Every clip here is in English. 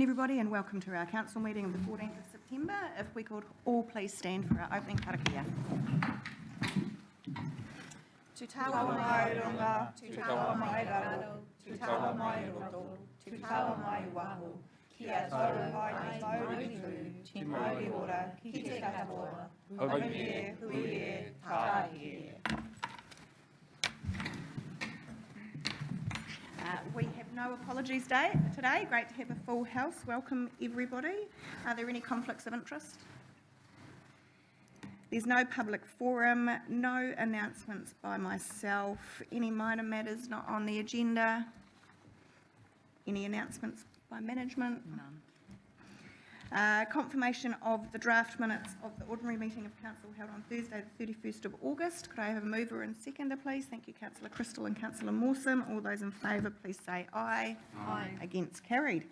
Everybody, and welcome to our council meeting of the 14th of September. If we could all please stand for our opening karakia. Te taua mai runga, te taua mai raro, te taua mai roto, te taua mai waho, kia tau mai te mauri tū, te mauri ora, ki te katoa, auhie, huie, tāhie. We have no apologies today. Great to have a full house. Welcome everybody. Are there any conflicts of interest? There's no public forum, no announcements by myself, any minor matters not on the agenda. Any announcements by management? None. Confirmation of the draft minutes of the ordinary meeting of council held on Thursday the 31st of August. Could I have a mover and seconder, please? Thank you, Councillor Crystal and Councillor Mawson. All those in favour, please say aye. Aye. Against, carried.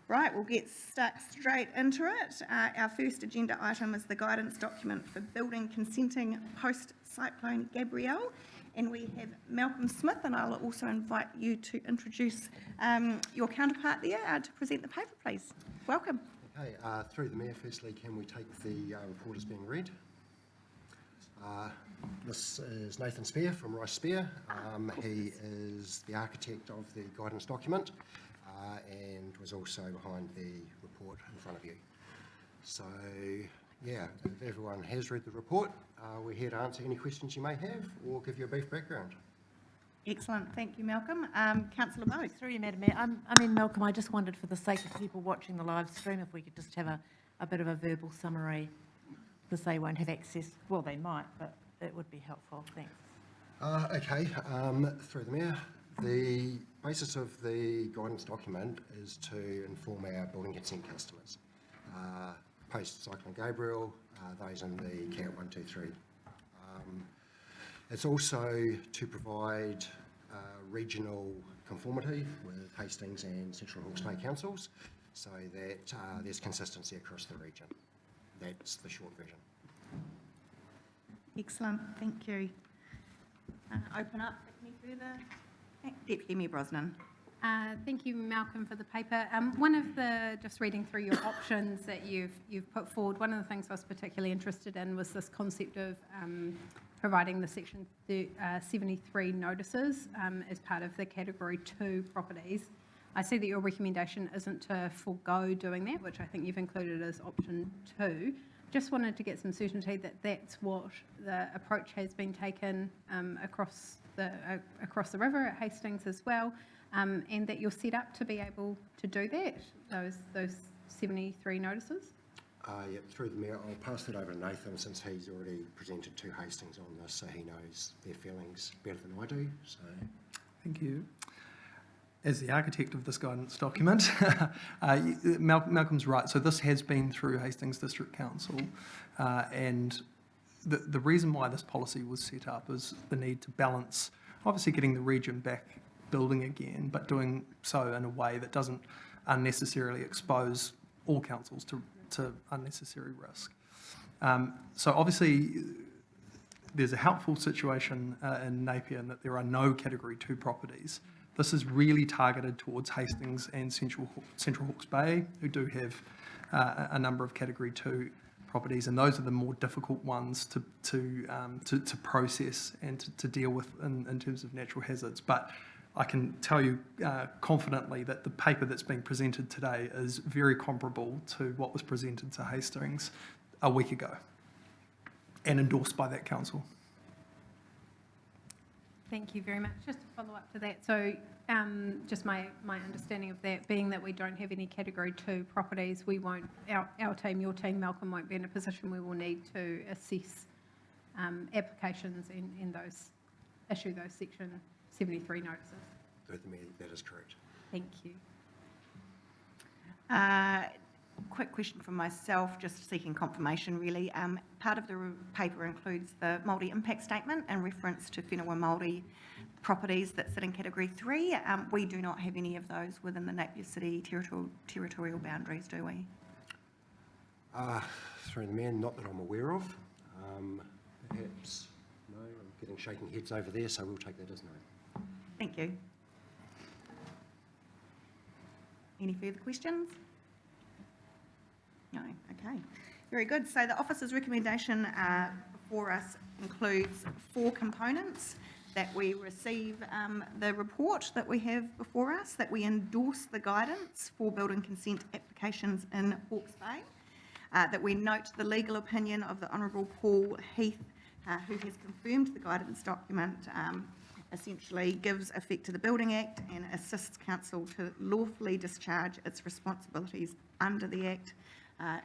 Right, we'll get stuck straight into it. Our first agenda item is the guidance document for building consenting post-cyclone Gabrielle. And we have Malcolm Smith, and I'll also invite you to introduce your counterpart there to present the paper, please. Welcome. Okay, through the Mayor, firstly, can we take the report as being read? This is Nathan Spear from Rice Spear. He is the architect of the guidance document and was also behind the report in front of you. So, yeah, if everyone has read the report, we're here to answer any questions you may have or give you a brief background. Excellent, thank you, Malcolm. Councillor Bowe. Through you, Madam Mayor. Malcolm, I just wondered, for the sake of people watching the live stream, if we could just have a bit of a verbal summary, because they won't have access. Well, they might, but it would be helpful. Thanks. Okay, through the Mayor, the basis of the guidance document is to inform our building consent customers. Post-Cyclone Gabrielle, those in the Cat 1, 2, 3. It's also to provide regional conformity with Hastings and Central Hawke's Bay councils so that there's consistency across the region. That's the short version. Excellent, thank you. Open up any further? Deputy Mayor Brosnan. Thank you, Malcolm, for the paper. One of the, just reading through your options that you've put forward, one of the things I was particularly interested in was this concept of providing the Section 73 notices as part of the Category 2 properties. I see that your recommendation isn't to forego doing that, which I think you've included as option 2. Just wanted to get some certainty that that's what the approach has been taken across the river at Hastings as well, and that you're set up to be able to do that, those 73 notices. Yeah, through the Mayor, I'll pass that over to Nathan since he's already presented to Hastings on this, so he knows their feelings better than I do. So, thank you. As the architect of this guidance document, Malcolm's right. So this has been through Hastings District Council, and the reason why this policy was set up is the need to balance, obviously getting the region back building again, but doing so in a way that doesn't unnecessarily expose all councils to unnecessary risk. So obviously there's a helpful situation in Napier in that there are no Category 2 properties. This is really targeted towards Hastings and Central Hawke's Bay, who do have a number of Category 2 properties, and those are the more difficult ones to process and to deal with in terms of natural hazards. But I can tell you confidently that the paper that's being presented today is very comparable to what was presented to Hastings a week ago and endorsed by that council. Thank you very much. Just to follow up to that, so just my understanding of that being that we don't have any Category 2 properties, we won't, our team, your team, Malcolm, won't be in a position we will need to assess applications and issue those Section 73 notices. through the Mayor, that is correct. Thank you. Quick question from myself, just seeking confirmation really. Part of the paper includes the Māori impact statement and reference to whenua Māori properties that sit in Category 3. We do not have any of those within the Napier City territorial boundaries, do we? Through the Mayor, not that I'm aware of. Perhaps, no, I'm getting shaking heads over there, so we'll take that as no. Thank you. Any further questions? No, okay. Very good. So the officer's recommendation before us includes 4 components: that we receive the report that we have before us, that we endorse the guidance for building consent applications in Hawke's Bay, that we note the legal opinion of the Honourable Paul Heath, who has confirmed the guidance document essentially gives effect to the Building Act and assists council to lawfully discharge its responsibilities under the Act.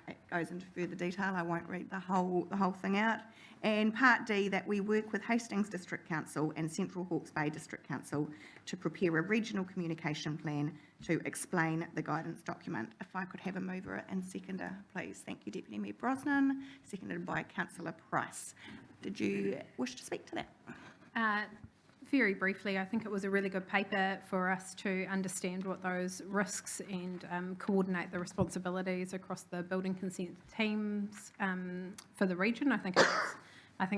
It goes into further detail. I won't read the whole thing out. And Part D, that we work with Hastings District Council and Central Hawke's Bay District Council to prepare a regional communication plan to explain the guidance document. If I could have a mover and seconder, please. Thank you, Deputy Mayor Brosnan, seconded by Councillor Price. Did you wish to speak to that? Very briefly, I think it was a really good paper for us to understand what those risks and coordinate the responsibilities across the building consent teams for the region. I think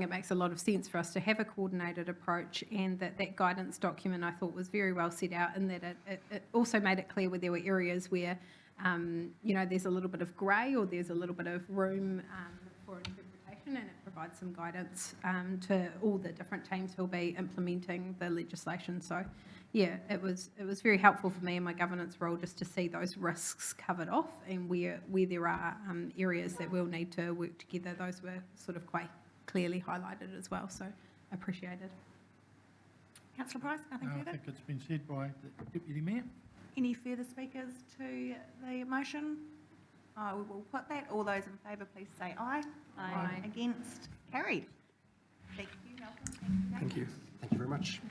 it makes a lot of sense for us to have a coordinated approach, and that guidance document I thought was very well set out, in that it also made it clear where there were areas where there's a little bit of grey or there's a little bit of room for interpretation, and it provides some guidance to all the different teams who will be implementing the legislation. So yeah, it was very helpful for me in my governance role just to see those risks covered off, and where there are areas that we'll need to work together. Those were sort of quite clearly highlighted as well, so appreciated. Councillor Price, nothing I further? think it's been said by the Deputy Mayor. Any further speakers to the motion? We will put that. All those in favour, please say aye. Aye. Against? Carried. Thank you, Malcolm. Thank you. Thank you very much.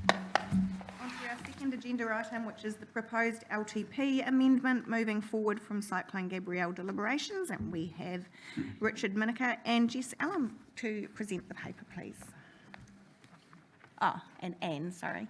On to our second agenda item, which is the proposed LTP amendment moving forward from Cyclone Gabrielle deliberations. And we have Richard Miniker and Jess Allen to present the paper, please. Oh, and Anne, sorry.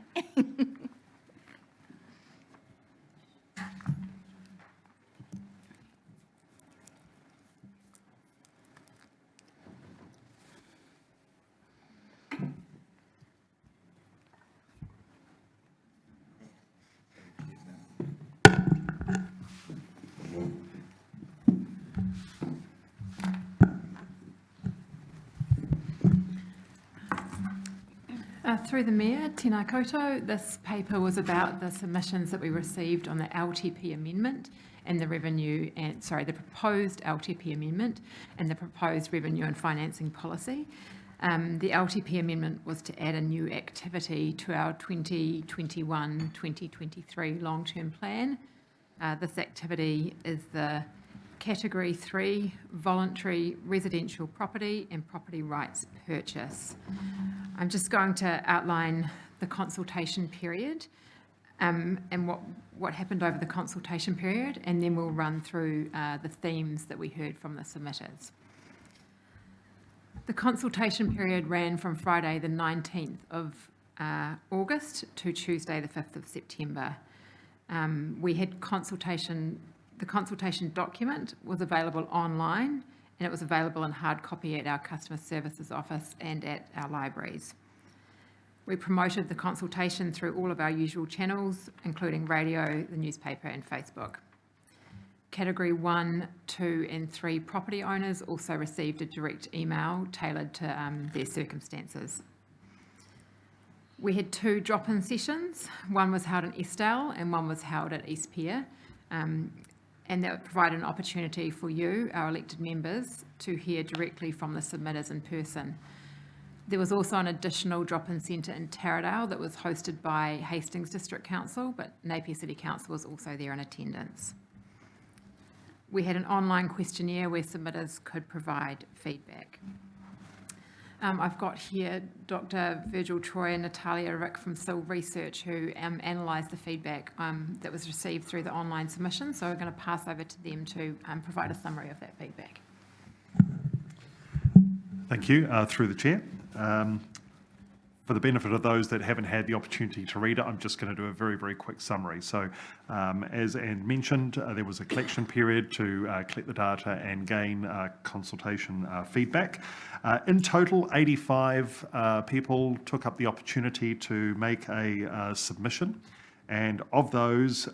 Through the Mayor, tēnā koutou. This paper was about the submissions that we received on the LTP amendment and the proposed LTP amendment and the proposed revenue and financing policy. The LTP amendment was to add a new activity to our 2021-2023 long-term plan. This activity is the Category 3 voluntary residential property and property rights purchase. I'm just going to outline the consultation period and what happened over the consultation period, and then we'll run through the themes that we heard from the submitters. The consultation period ran from Friday the 19th of August to Tuesday the 5th of September. We had the consultation document was available online, and it was available in hard copy at our customer services office and at our libraries. We promoted the consultation through all of our usual channels, including radio, the newspaper and Facebook. Category 1, 2 and 3 property owners also received a direct email tailored to their circumstances. We had 2 drop-in sessions. One was held in Estelle and one was held at East Pier. And that would provide an opportunity for you, our elected members, to hear directly from the submitters in person. There was also an additional drop-in centre in Taradale that was hosted by Hastings District Council, but Napier City Council was also there in attendance. We had an online questionnaire where submitters could provide feedback. I've got here Dr. Virgil Troy and Natalia Rick from SIL Research, who analysed the feedback that was received through the online submission. So we're going to pass over to them to provide a summary of that feedback. Thank you. Through the chair. For the benefit of those that haven't had the opportunity to read it, I'm just going to do a very, very quick summary. So as Anne mentioned, there was a collection period to collect the data and gain consultation feedback. In total, 85 people took up the opportunity to make a submission, And of those,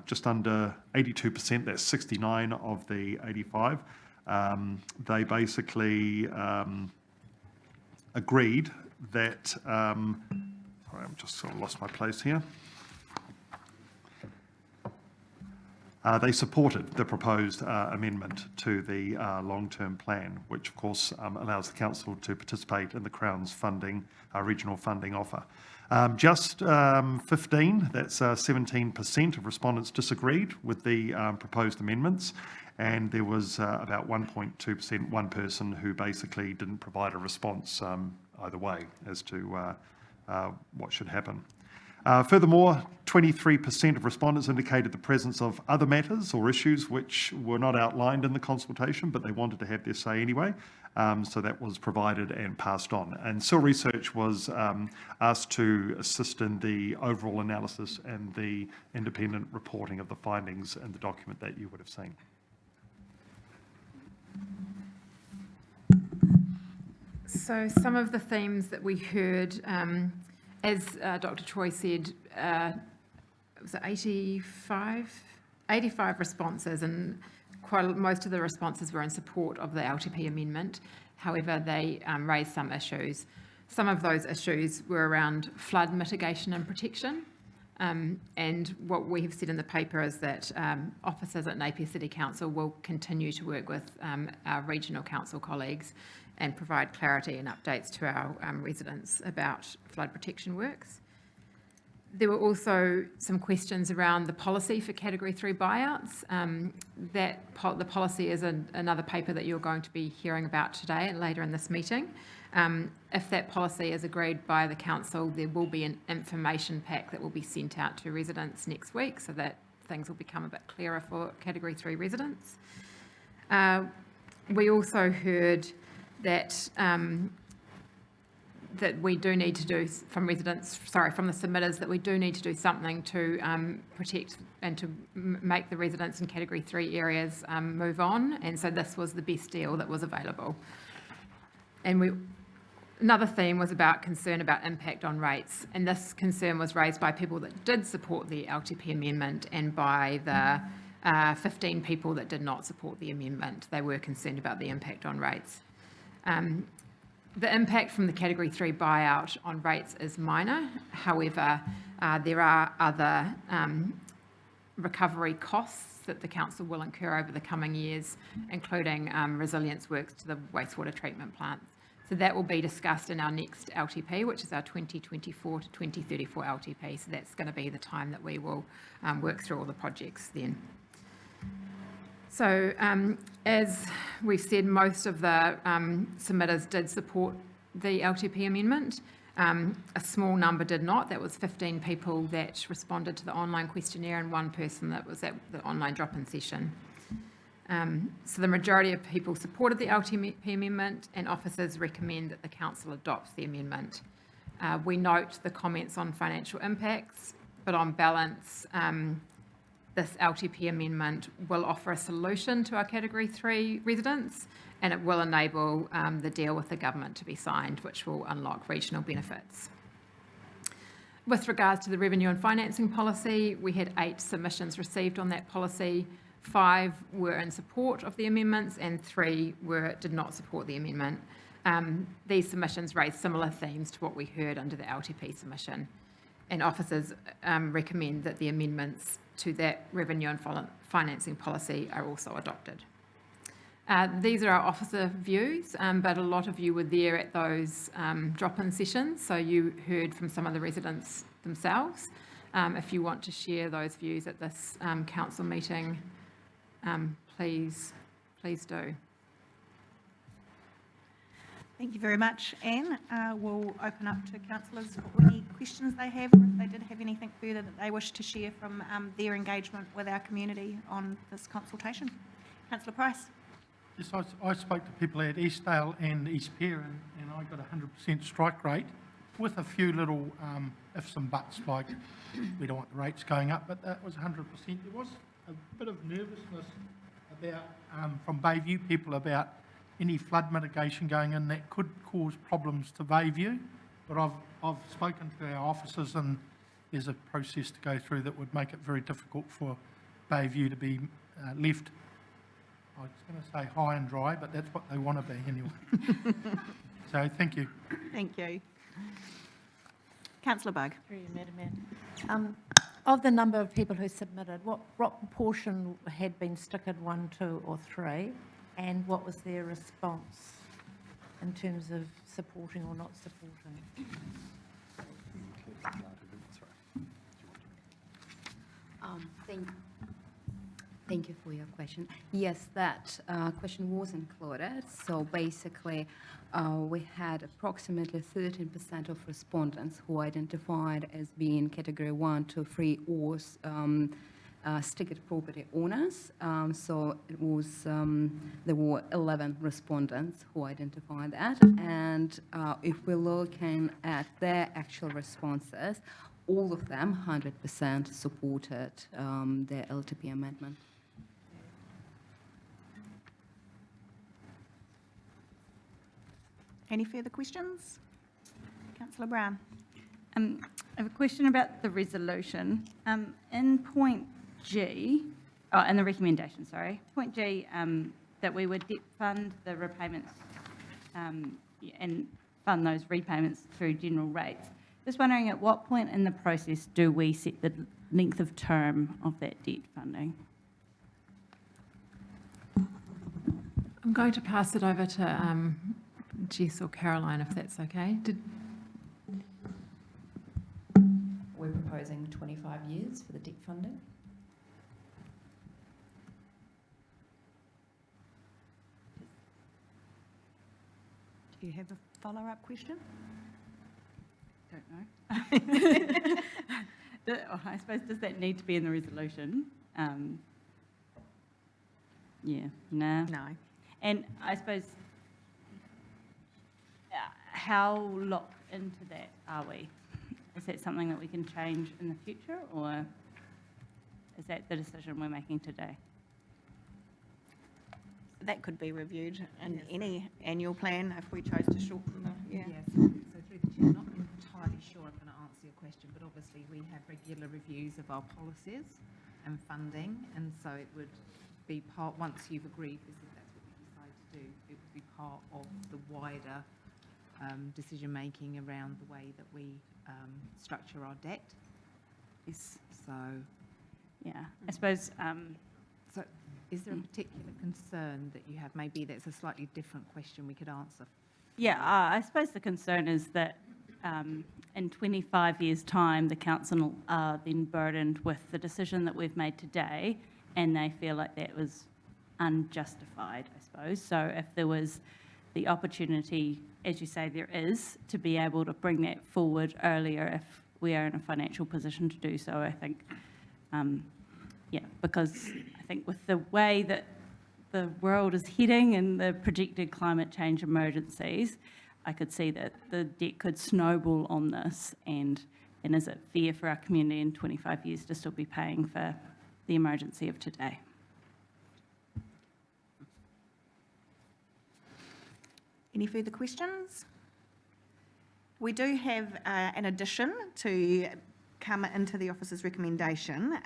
just under 82%, that's 69 of the 85, they basically agreed that, sorry, I'm just sort of lost my place here. They supported the proposed amendment to the long-term plan, which of course allows the council to participate in the Crown's funding, regional funding offer. Just 15, that's 17% of respondents disagreed with the proposed amendments, and there was about 1.2%, one person who basically didn't provide a response either way as to what should happen. Furthermore, 23% of respondents indicated the presence of other matters or issues which were not outlined in the consultation, but they wanted to have their say anyway. So that was provided and passed on. And Sill Research was asked to assist in the overall analysis and the independent reporting of the findings in the document that you would have seen. So some of the themes that we heard, as Dr. Troy said, was it 85 responses, and most of the responses were in support of the LTP amendment. However, they raised some issues. Some of those issues were around flood mitigation and protection. And what we have said in the paper is that officers at Napier City Council will continue to work with our regional council colleagues and provide clarity and updates to our residents about flood protection works. There were also some questions around the policy for Category 3 buyouts. The policy is another paper that you're going to be hearing about today and later in this meeting. If that policy is agreed by the council, there will be an information pack that will be sent out to residents next week so that things will become a bit clearer for Category 3 residents. We also heard that that we do need to do from the submitters, that we do need to do something to protect and to make the residents in Category 3 areas move on. And so this was the best deal that was available. And another theme was about concern about impact on rates. And this concern was raised by people that did support the LTP amendment and by the 15 people that did not support the amendment. They were concerned about the impact on rates. The impact from the Category 3 buyout on rates is minor. However, there are other recovery costs that the council will incur over the coming years, including resilience works to the wastewater treatment plants. So that will be discussed in our next LTP, which is our 2024 to 2034 LTP. So that's going to be the time that we will work through all the projects then. So as we've said, most of the submitters did support the LTP amendment. A small number did not. That was 15 people that responded to the online questionnaire and one person that was at the online drop-in session. So the majority of people supported the LTP amendment, and officers recommend that the council adopts the amendment. We note the comments on financial impacts, but on balance, this LTP amendment will offer a solution to our Category 3 residents, and it will enable the deal with the government to be signed, which will unlock regional benefits. With regards to the revenue and financing policy, we had 8 submissions received on that policy. 5 were in support of the amendments and 3 did not support the amendment. These submissions raised similar themes to what we heard under the LTP submission, and officers recommend that the amendments to that revenue and financing policy are also adopted. These are our officer views, but a lot of you were there at those drop-in sessions, so you heard from some of the residents themselves. If you want to share those views at this council meeting, please do. Thank you very much, Anne. We'll open up to councillors for any questions they have, or if they did have anything further that they wish to share from their engagement with our community on this consultation. Councillor Price. Yes, I spoke to people at Eastdale and East Pier, and I got 100% strike rate with a few little ifs and buts, like we don't want the rates going up, but that was 100%. There was a bit of nervousness about from Bayview people about any flood mitigation going in that could cause problems to Bayview, but I've spoken to our officers and there's a process to go through that would make it very difficult for Bayview to be left, I was going to say high and dry, but that's what they want to be anyway. So thank you. Thank you. Councillor Bugg. Through you, Madam Mayor. Of the number of people who submitted, what proportion had been stickered 1, 2 or 3? And what was their response in terms of supporting or not supporting? Thank you for your question. Yes, that question was included. So basically, we had approximately 13% of respondents who identified as being category 1, 2, 3 or stickered property owners. So it was, there were 11 respondents who identified that. And if we're looking at their actual responses, all of them, 100%, supported the LTP amendment. Any further questions? Councillor Brown. I have a question about the resolution. In point G, in the recommendation, sorry, point G, that we would debt fund the repayments and fund those repayments through general rates. Just wondering at what point in the process do we set the length of term of that debt funding? I'm going to pass it over to Jess or Caroline, if that's okay. We're proposing 25 years for the debt funding. Do you have a follow-up question? Don't know. I suppose, does that need to be in the resolution? Yeah, no. No. And I suppose, how locked into that are we? Is that something that we can change in the future, or is that the decision we're making today? That could be reviewed in any annual plan if we chose to shorten the, Yes, so through the chair, not entirely sure I'm going to answer your question, but obviously we have regular reviews of our policies and funding, and so it would be part, once you've agreed this, if that's what you decide to do, it would be part of the wider decision-making around the way that we structure our debt. Yes. So, Yeah, I suppose, so is there a particular concern that you have? Maybe that's a slightly different question we could answer. yeah, I suppose the concern is that in 25 years' time, the council are then burdened with the decision that we've made today, and they feel like that was unjustified, I suppose. So if there was the opportunity, as you say there is, to be able to bring that forward earlier if we are in a financial position to do so, I think, yeah, because I think with the way that the world is heading and the projected climate change emergencies, I could see that the debt could snowball on this, and is it fair for our community in 25 years to still be paying for the emergency of today? Any further questions? We do have an addition to come into the officer's recommendation,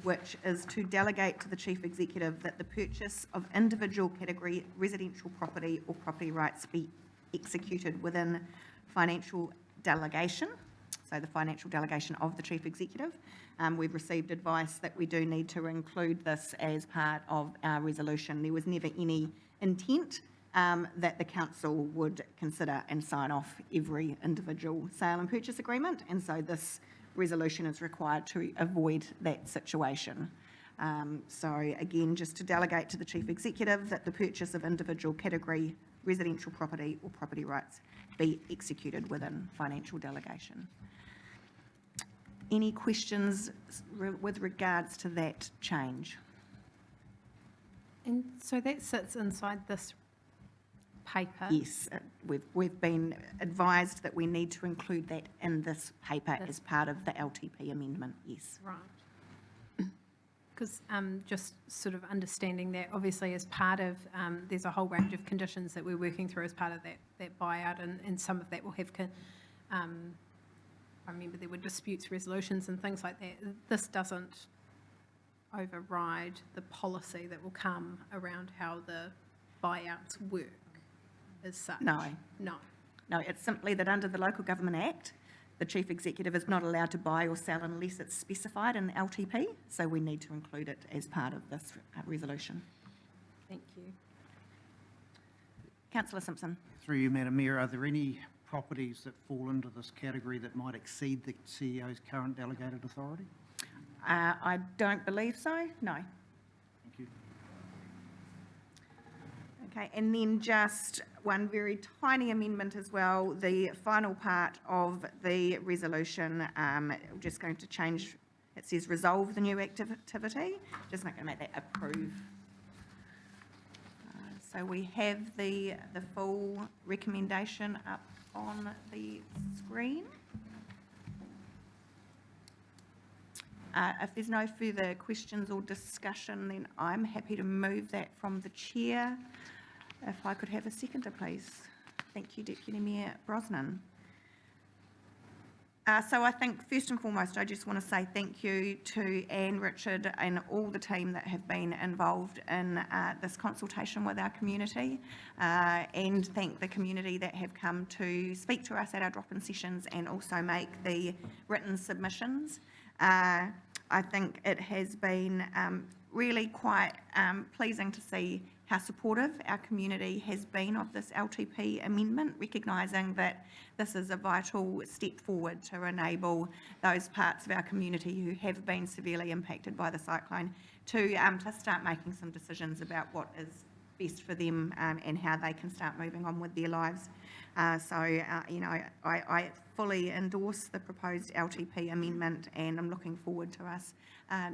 which is to delegate to the Chief Executive that the purchase of individual category residential property or property rights be executed within financial delegation, so the financial delegation of the Chief Executive. We've received advice that we do need to include this as part of our resolution. There was never any intent that the council would consider and sign off every individual sale and purchase agreement, and so this resolution is required to avoid that situation. So again, just to delegate to the Chief Executive that the purchase of individual category residential property or property rights be executed within financial delegation. Any questions with regards to that change? And so that sits inside this paper? Yes, we've been advised that we need to include that in this paper as part of the LTP amendment, yes. Right. Because just sort of understanding that, obviously as part of, there's a whole range of conditions that we're working through as part of that buyout, and some of that will have I remember there were disputes resolutions and things like that. This doesn't override the policy that will come around how the buyouts work as such. No. No. No, it's simply that under the Local Government Act, the Chief Executive is not allowed to buy or sell unless it's specified in the LTP, so we need to include it as part of this resolution. Thank you. Councillor Simpson. Through you, Madam Mayor, are there any properties that fall into this category that might exceed the CEO's current delegated authority? I don't believe so, no. Thank you. Okay, and then just one very tiny amendment as well. The final part of the resolution, just going to change, it says resolve the new activity, just not going to make that approve. So we have the full recommendation up on the screen. If there's no further questions or discussion, then I'm happy to move that from the chair. If I could have a seconder, please. Thank you, Deputy Mayor Brosnan. So I think first and foremost, I just want to say thank you to Anne, Richard and all the team that have been involved in this consultation with our community, and thank the community that have come to speak to us at our drop-in sessions and also make the written submissions. I think it has been really quite pleasing to see how supportive our community has been of this LTP amendment, recognising that this is a vital step forward to enable those parts of our community who have been severely impacted by the cyclone to start making some decisions about what is best for them and how they can start moving on with their lives. I fully endorse the proposed LTP amendment, and I'm looking forward to us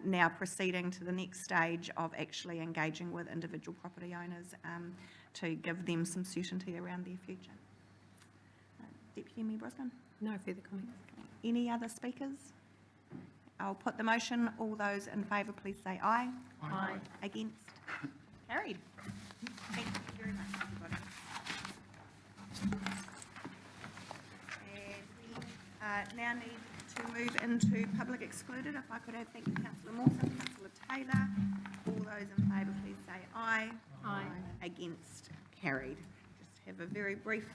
now proceeding to the next stage of actually engaging with individual property owners to give them some certainty around their future. Deputy Mayor Brosnan? No further comments. Any other speakers? I'll put the motion. All those in favour, please say aye. Aye. Against? Carried. Thank you very much, everybody. And we now need to move into public excluded. If I could have, thank you, Councillor Mawson, Councillor Taylor. All those in favour, please say aye. Aye. Against? Carried. Just have a very brief